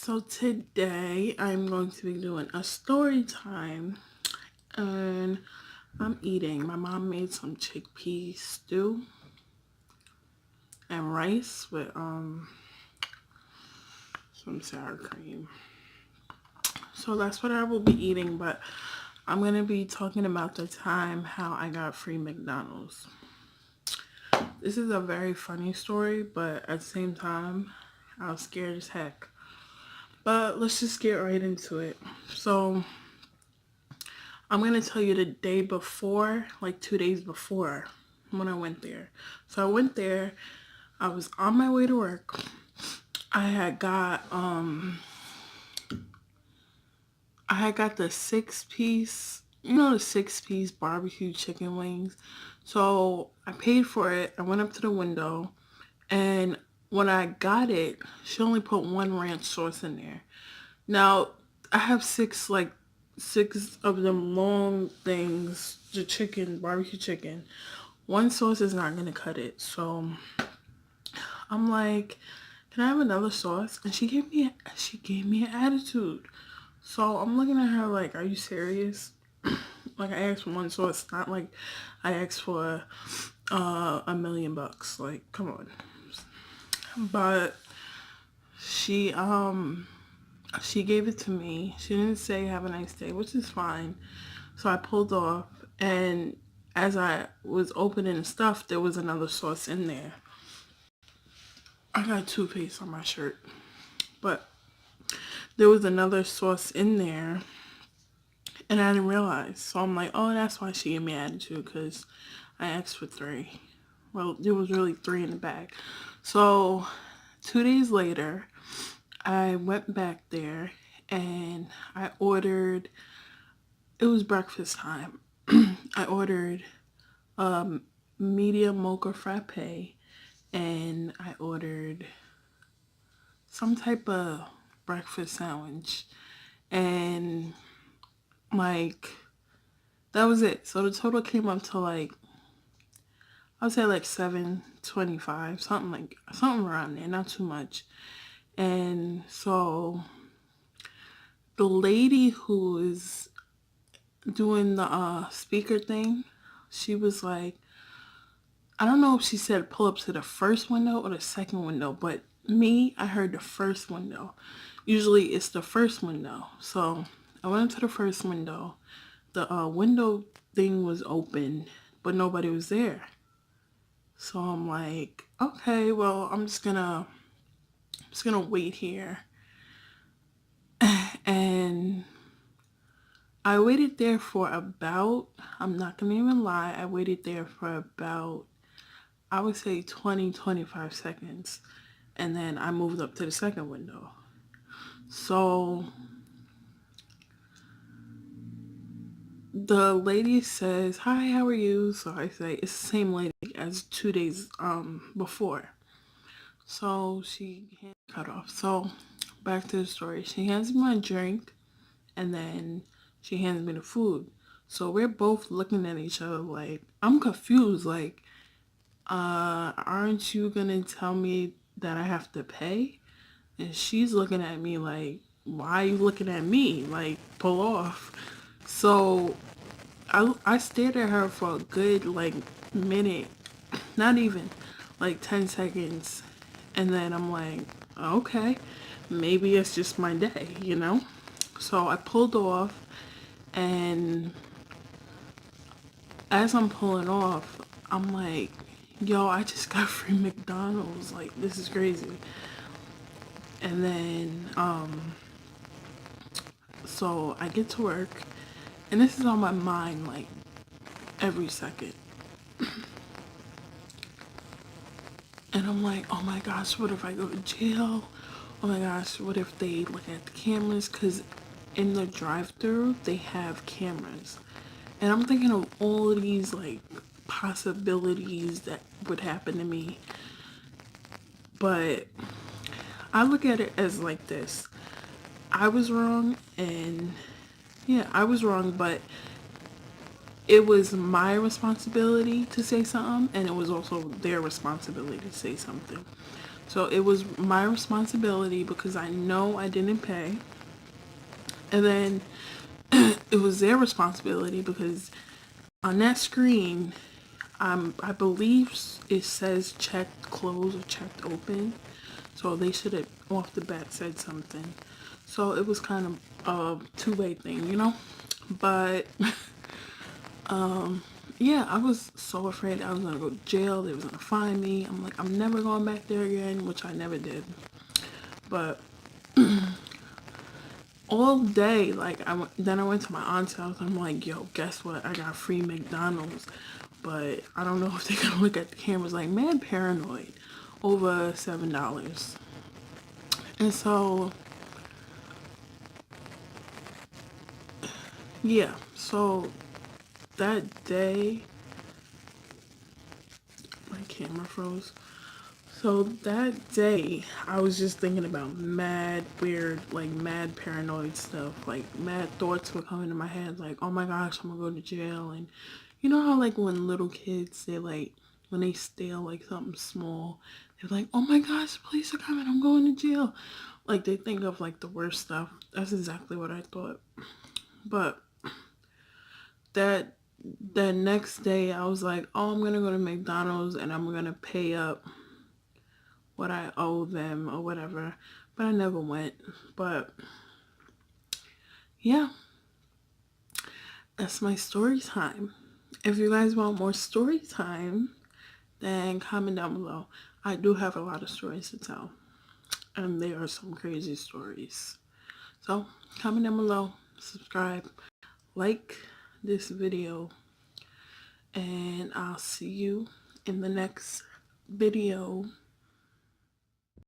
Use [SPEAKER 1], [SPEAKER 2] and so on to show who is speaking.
[SPEAKER 1] So today I'm going to be doing a story time and I'm eating. My mom made some chickpea stew and rice with some sour cream. So that's what I will be eating, but I'm going to be talking about the time how I got free McDonald's. This is a very funny story, but at the same time, I was scared as heck. But let's just get right into it. So I'm going to tell you the day before, like 2 days before when I went there. So I went there, I was on my way to work. I had got the 6-piece, the 6-piece barbecue chicken wings. So I paid for it. I went up to the window and when I got it, she only put one ranch sauce in there. Now, I have six of them long things, the chicken, barbecue chicken. One sauce is not gonna cut it. So I'm like, can I have another sauce? And she gave me an attitude. So I'm looking at her like, are you serious? Like I asked for one sauce, not like I asked for $1,000,000. Like, come on. But she she gave it to me. She didn't say have a nice day, which is fine. So I pulled off, and as I was opening the stuff, there was another sauce in there. I got toothpaste on my shirt, but there was another sauce in there, and I didn't realize. So I'm like, oh, that's why she gave me attitude, because I asked for 3. Well, there was really 3 in the bag. So 2 days later, I went back there and I ordered, it was breakfast time. I ordered a medium mocha frappe and I ordered some type of breakfast sandwich. And like, that was it. So the total came up to like, I would say like 7.25, something around there, not too much. And so the lady who is doing the speaker thing, she was like, I don't know if she said pull up to the first window or the second window, but me, I heard the first window. Usually it's the first window. So I went up to the first window. The window thing was open, but nobody was there. So I'm like, okay, well, I'm just gonna wait here. And I waited there for about, I'm not gonna even lie, I waited there for about, I would say 20-25 seconds. And then I moved up to the second window. So the lady says, hi, how are you? So I say, it's the same lady as 2 days before. So she cut off. So back to the story. She hands me my drink and then she hands me the food. So we're both looking at each other like, I'm confused. Like, aren't you gonna tell me that I have to pay? And she's looking at me like, why are you looking at me? Like, pull off. So I stared at her for a good like minute, not even like 10 seconds. And then I'm like, okay, maybe it's just my day. So I pulled off, and as I'm pulling off, I'm like, yo, I just got free McDonald's. Like, this is crazy. And then, so I get to work, and this is on my mind, like, every second. And I'm like, oh my gosh, what if I go to jail? Oh my gosh, what if they look at the cameras? Because in the drive-thru they have cameras. And I'm thinking of all of these, like, possibilities that would happen to me. But I look at it as like this. I was wrong, and yeah, I was wrong, but it was my responsibility to say something, and it was also their responsibility to say something. So it was my responsibility because I know I didn't pay. And then it was their responsibility because on that screen, I believe it says checked closed or checked open. So they should have off the bat said something. So it was kind of a two-way thing, you know? But yeah, I was so afraid I was gonna go to jail. They was gonna find me. I'm like, I'm never going back there again, which I never did. But all day, like then I went to my aunt's house. I'm like, yo, guess what? I got free McDonald's, but I don't know if they're gonna look at the cameras. Like, mad paranoid over $7. And so yeah, so that day my camera froze. So that day, I was just thinking about mad weird, like mad paranoid stuff. Like mad thoughts were coming to my head, like, oh my gosh, I'm gonna go to jail. And you know how like when little kids, they like, when they steal like something small, they're like, oh my gosh, the police are coming, I'm going to jail. Like they think of like the worst stuff. That's exactly what I thought. But that that next day, I was like, oh, I'm gonna go to McDonald's and I'm gonna pay up what I owe them or whatever. But I never went. But yeah, that's my story time. If you guys want more story time, then comment down below. I do have a lot of stories to tell, and there are some crazy stories. So comment down below, subscribe, like this video, and I'll see you in the next video.